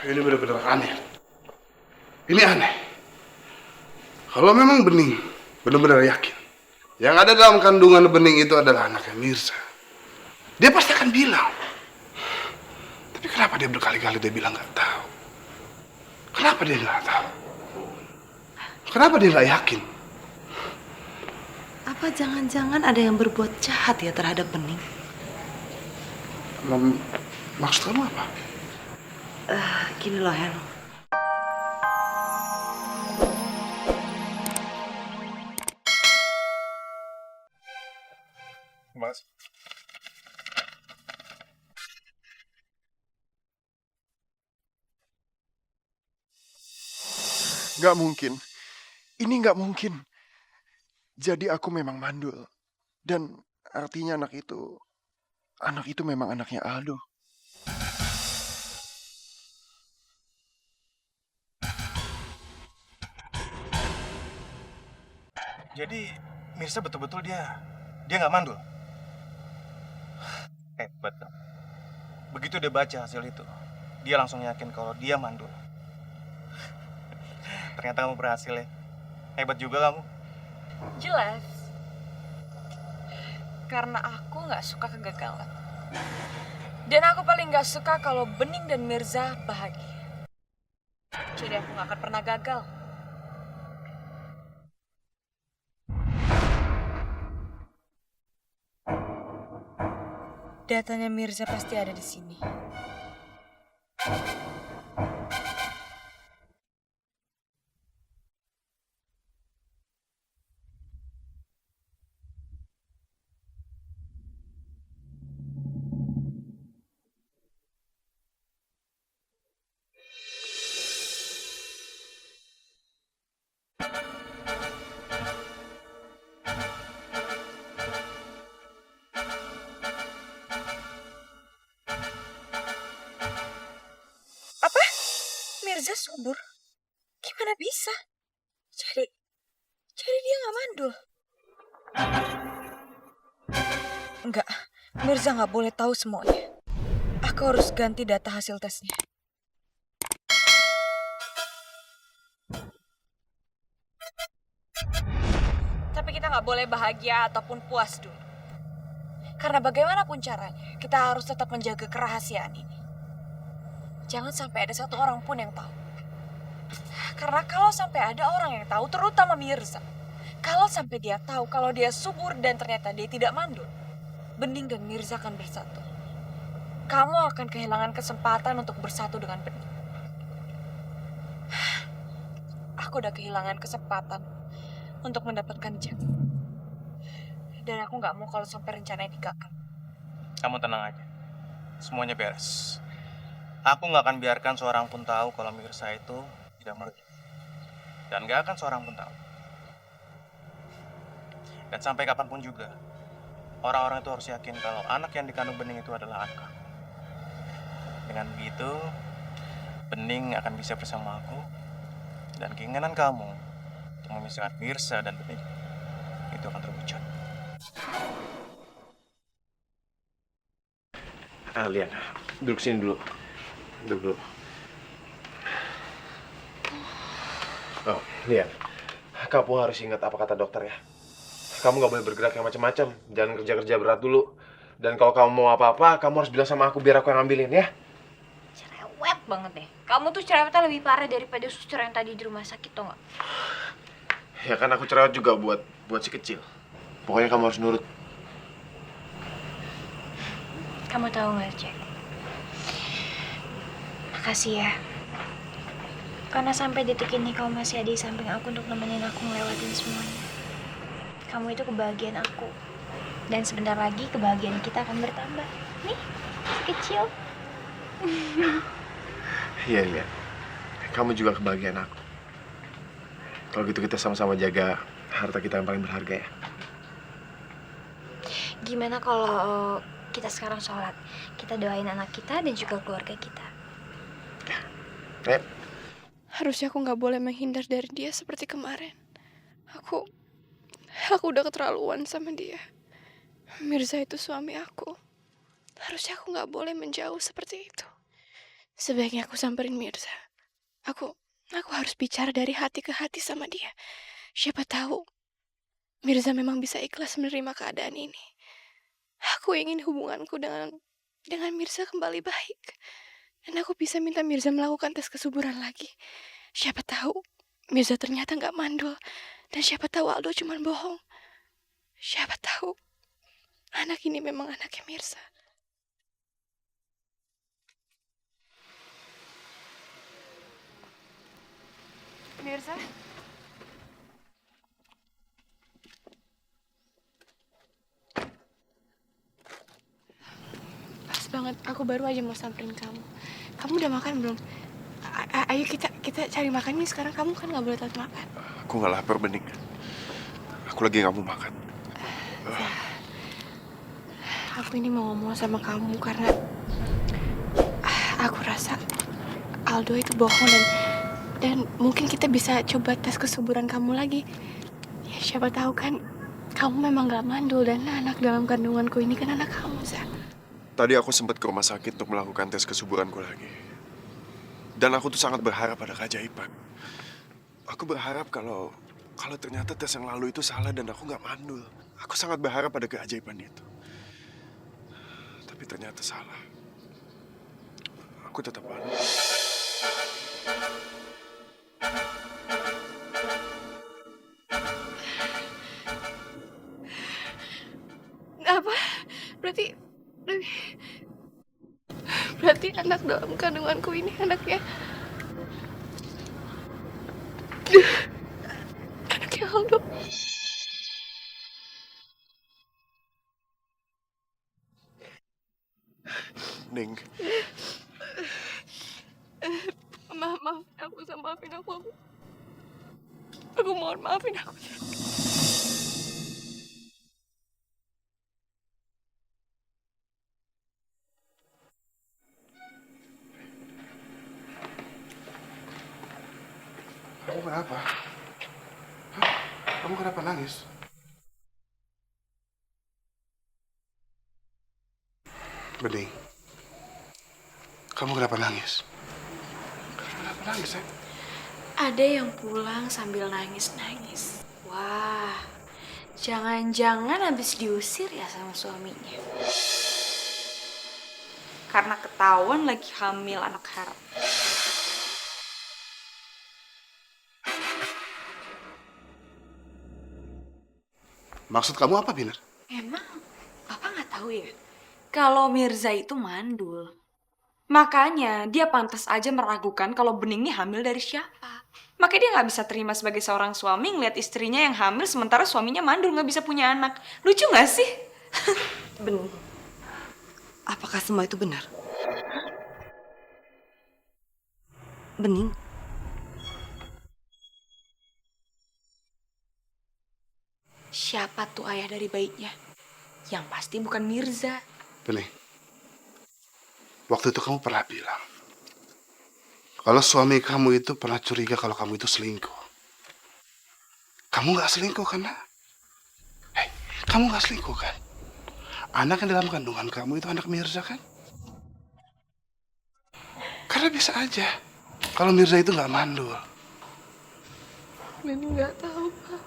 Ini benar-benar aneh. Ini aneh. Kalau memang Bening benar-benar yakin yang ada dalam kandungan Bening itu adalah anaknya Mirza, dia pasti akan bilang. Tapi kenapa dia berkali-kali dia bilang nggak tahu? Kenapa dia nggak tahu? Kenapa dia nggak yakin? Apa jangan-jangan ada yang berbuat jahat ya terhadap Bening? Maksud kamu apa? Gini loh, Hen. Mas. Nggak mungkin. Ini nggak mungkin. Jadi aku memang mandul. Dan artinya anak itu memang anaknya Aldo. Jadi Mirza betul-betul dia nggak mandul. Hebat kan? Begitu dia baca hasil itu, dia langsung yakin kalau dia mandul. Ternyata kamu berhasil ya. Hebat juga kamu. Jelas. Karena aku nggak suka kegagalan. Dan aku paling nggak suka kalau Bening dan Mirza bahagia. Jadi aku nggak akan pernah gagal. Datanya Mirza pasti ada di sini. Apa? Mirza subur? Gimana bisa? Jadi dia nggak mandul. Enggak, Mirza nggak boleh tahu semuanya. Aku harus ganti data hasil tesnya. Tapi kita nggak boleh bahagia ataupun puas dulu. Karena bagaimanapun caranya, kita harus tetap menjaga kerahasiaan ini. Jangan sampai ada satu orang pun yang tahu. Karena kalau sampai ada orang yang tahu, terutama Mirza, kalau sampai dia tahu kalau dia subur dan ternyata dia tidak mandul, Bening dan Mirza akan bersatu. Kamu akan kehilangan kesempatan untuk bersatu dengan Bening. Aku udah kehilangan kesempatan untuk mendapatkan Jack. Dan aku nggak mau kalau sampai rencana ini gagal. Kamu tenang aja. Semuanya beres. Aku nggak akan biarkan seorang pun tahu kalau Mirza itu tidak mandul. Dan nggak akan seorang pun tahu. Dan sampai kapanpun juga, orang-orang itu harus yakin kalau anak yang dikandung Bening itu adalah anak aku. Dengan begitu, Bening akan bisa bersama aku. Dan keinginan kamu untuk memisahkan Mirza dan Bening itu akan terwujud. Lian, duduk sini dulu. Duduk dulu. Oh, Lian. Kamu harus ingat apa kata dokter ya. Kamu nggak boleh bergerak yang macam-macam. Jangan kerja-kerja berat dulu. Dan kalau kamu mau apa-apa, kamu harus bilang sama aku biar aku yang ambilin ya. Cerewet banget deh. Kamu tuh cerewetnya lebih parah daripada suster yang tadi di rumah sakit, tau nggak? Ya kan aku cerewet juga buat si kecil. Pokoknya kamu harus nurut. Kamu tahu nggak, Jack? Makasih ya. Karena sampai detik ini kamu masih ada di samping aku untuk nemenin aku ngelewatin semuanya. Kamu itu kebahagiaan aku. Dan sebentar lagi kebahagiaan kita akan bertambah. Nih, kecil. Iya, Lian. Kamu juga kebahagiaan aku. Kalau gitu kita sama-sama jaga harta kita yang paling berharga ya. Gimana kalau kita sekarang sholat? Kita doain anak kita dan juga keluarga kita. Harusnya aku nggak boleh menghindar dari dia seperti kemarin. Aku udah keterlaluan sama dia. Mirza itu suami aku. Harusnya aku nggak boleh menjauh seperti itu. Sebaiknya aku samperin Mirza. Aku harus bicara dari hati ke hati sama dia. Siapa tahu Mirza memang bisa ikhlas menerima keadaan ini. Aku ingin hubunganku dengan Mirza kembali baik. Dan aku bisa minta Mirza melakukan tes kesuburan lagi. Siapa tahu Mirza ternyata nggak mandul. Dan siapa tahu Aldo cuma bohong. Siapa tahu anak ini memang anaknya Mirza. Mirza? Pas banget, aku baru aja mau samperin kamu. Kamu udah makan belum? Ayo kita cari makan nih sekarang. Kamu kan nggak boleh telat makan. Aku nggak lapar, Bening. Aku lagi nggak mau makan. Aku ini mau ngomong sama kamu karena aku rasa Aldo itu bohong dan mungkin kita bisa coba tes kesuburan kamu lagi. Ya siapa tahu kan kamu memang gak mandul dan anak dalam kandunganku ini kan anak kamu, Zah. Tadi aku sempat ke rumah sakit untuk melakukan tes kesuburanku lagi. Dan aku tuh sangat berharap pada keajaiban. Aku berharap kalau ternyata tes yang lalu itu salah dan aku nggak mandul. Aku sangat berharap pada keajaiban itu. Tapi ternyata salah. Aku tetap mandul. Apa? Berarti anak dalam kandunganku ini anaknya Aldo. Ning, Maafin aku. Aku mohon maafin aku. Kamu kenapa? Hah? Kamu kenapa nangis? Bening, kamu kenapa nangis? Kenapa nangis, sayang? Ada yang pulang sambil nangis-nangis. Wah, jangan-jangan habis diusir ya sama suaminya. Karena ketahuan lagi hamil anak haram. Maksud kamu apa, Binar? Emang Papa nggak tahu ya? Kalau Mirza itu mandul. Makanya dia pantas aja meragukan kalau Bening ini hamil dari siapa. Makanya dia nggak bisa terima sebagai seorang suami ngeliat istrinya yang hamil sementara suaminya mandul nggak bisa punya anak. Lucu nggak sih? Bening, apakah semua itu benar? Bening, Siapa tuh ayah dari bayinya? Yang pasti bukan Mirza. Bening, waktu itu kamu pernah bilang kalau suami kamu itu pernah curiga kalau kamu itu selingkuh. Kamu nggak selingkuh kan, nak? Hei, kamu nggak selingkuh kan? Anak yang dalam kandungan kamu itu anak Mirza kan? Karena bisa aja kalau Mirza itu nggak mandul. Bening nggak tahu, Pak.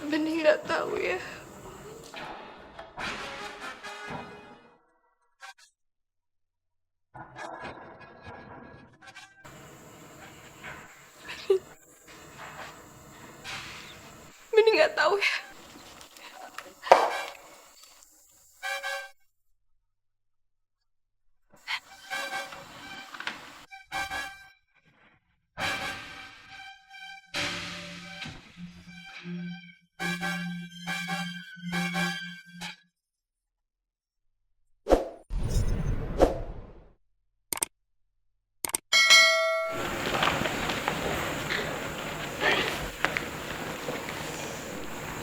Bening nggak tahu ya. Bening nggak tahu ya.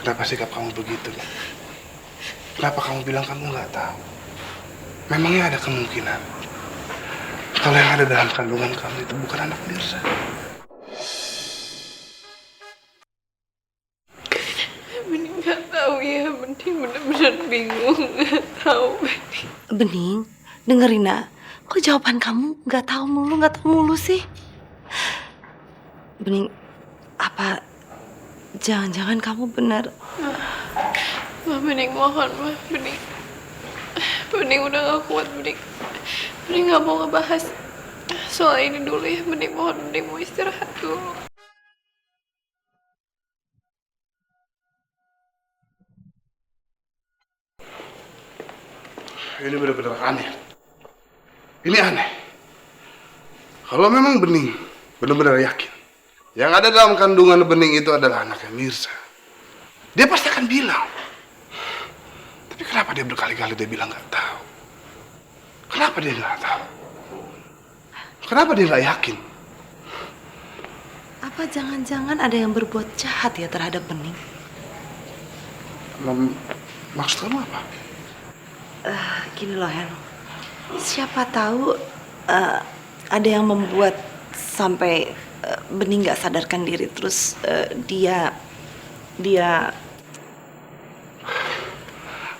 Kenapa sikap kamu begitu? Kenapa kamu bilang kamu nggak tahu? Memangnya ada kemungkinan kalau yang ada dalam kandungan kamu itu bukan anak Mirza? Bening nggak tahu ya. Bening bener-bener bingung, nggak tahu. Bening, dengerin nak. Kok jawaban kamu nggak tahu mulu sih? Bening, apa jangan-jangan kamu benar? Ma, Bening mohon, Ma. Bening udah gak kuat, Bening. Bening gak mau ngebahas soal ini dulu ya. Bening mohon, Bening mau istirahat dulu. Ini benar-benar aneh. Ini aneh. Kalau memang Bening benar-benar yakin yang ada dalam kandungan Bening itu adalah anaknya Mirza, dia pasti akan bilang. Tapi kenapa dia berkali-kali dia bilang nggak tahu? Kenapa dia nggak tahu? Kenapa dia nggak yakin? Apa jangan-jangan ada yang berbuat jahat ya terhadap Bening? Maksud kamu apa? Gini loh Hen, siapa tahu ada yang membuat sampai Bening nggak sadarkan diri, terus dia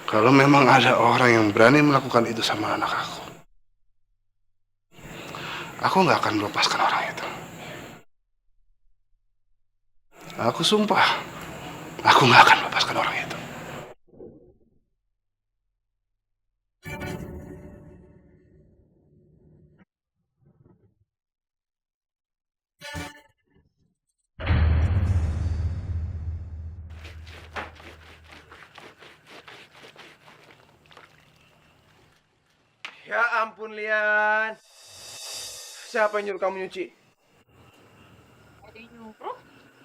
Kalau memang ada orang yang berani melakukan itu sama anak aku nggak akan melepaskan orang itu. Aku sumpah, aku nggak akan melepaskan orang itu. Ya ampun, Lian. Siapa yang nyuruh kamu nyuci? Ada yang nyuruh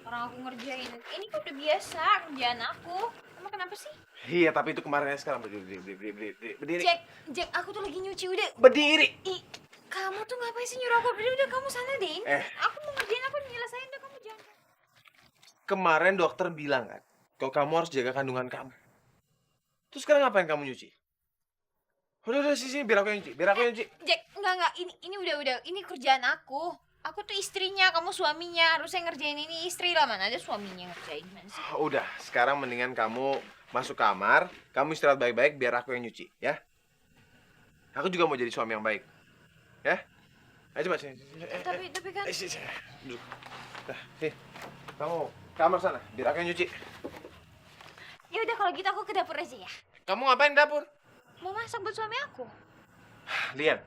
orang aku ngerjain. Ini kok udah biasa kerjaan aku. Emang kenapa sih? Iya, tapi itu kemarin sekarang berdiri. Jack, aku tuh lagi nyuci udah. Berdiri. Ih, kamu tuh ngapain sih nyuruh aku berdiri? Udah kamu sana deh. Aku mau ngerjain, aku nyelesain, udah kamu jangan. Kemarin dokter bilang kan, kalau kamu harus jaga kandungan kamu. Terus sekarang ngapain kamu nyuci? Udah sini, biar aku yang nyuci. Jack, enggak. Ini udah. Ini kerjaan aku. Aku tuh istrinya, kamu suaminya. Harusnya ngerjain ini istri lah, mana ada suaminya ngerjain. Mana sih? Udah, sekarang mendingan kamu masuk kamar, kamu istirahat baik-baik biar aku yang nyuci, ya. Aku juga mau jadi suami yang baik. Ya? Ayo coba sini. Tapi kan Sini. Duduk. Nah, sini. Kamu kamar sana, biar aku yang nyuci. ya udah kalau gitu aku ke dapur aja ya. Kamu ngapain di dapur? Mau masak buat suami aku. Lian,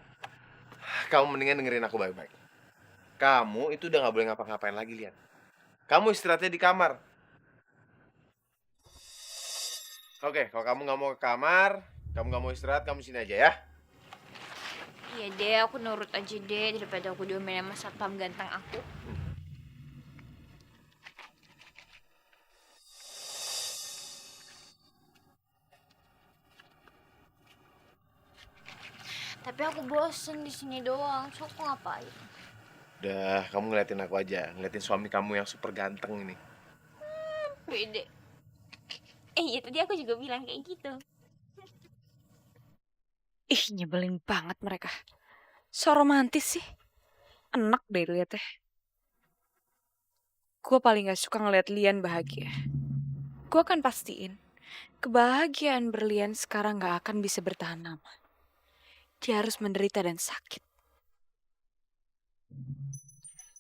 kamu mendingan dengerin aku baik-baik. Kamu itu udah gak boleh ngapa-ngapain lagi, Lian. Kamu istirahatnya di kamar. Oke, kalau kamu gak mau ke kamar, kamu gak mau istirahat, kamu sini aja ya. Iya deh, aku nurut aja deh daripada aku diomelin sama satpam ganteng aku. Tapi aku bosen di sini doang, so aku ngapain? Udah, kamu ngeliatin aku aja. Ngeliatin suami kamu yang super ganteng ini. Pede. Iya tadi aku juga bilang kayak gitu. Ih, nyebelin banget mereka. So romantis sih. Enak deh liatnya. Gue paling gak suka ngeliat Lian bahagia. Gue akan pastiin kebahagiaan berlian sekarang gak akan bisa bertahan lama. Dia harus menderita dan sakit.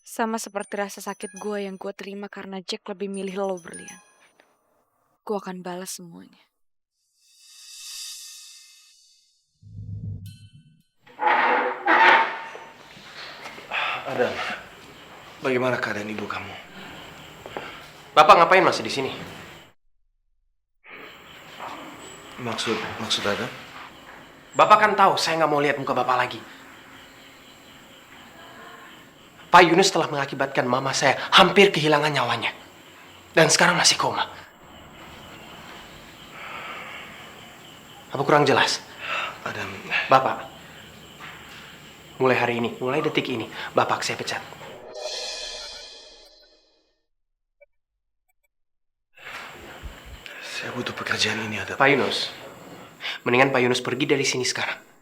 Sama seperti rasa sakit gue yang gue terima karena Jack lebih milih lo berlian. Gue akan balas semuanya. Adam, bagaimana keadaan ibu kamu? Bapak ngapain masih di sini? Maksud Adam? Bapak kan tahu saya nggak mau lihat muka Bapak lagi. Pak Yunus telah mengakibatkan mama saya hampir kehilangan nyawanya. Dan sekarang masih koma. Apa kurang jelas? Adam, Bapak, mulai hari ini, mulai detik ini, Bapak saya pecat. Saya butuh pekerjaan ini, Adam. Pak Yunus, mendingan Pak Yunus pergi dari sini sekarang.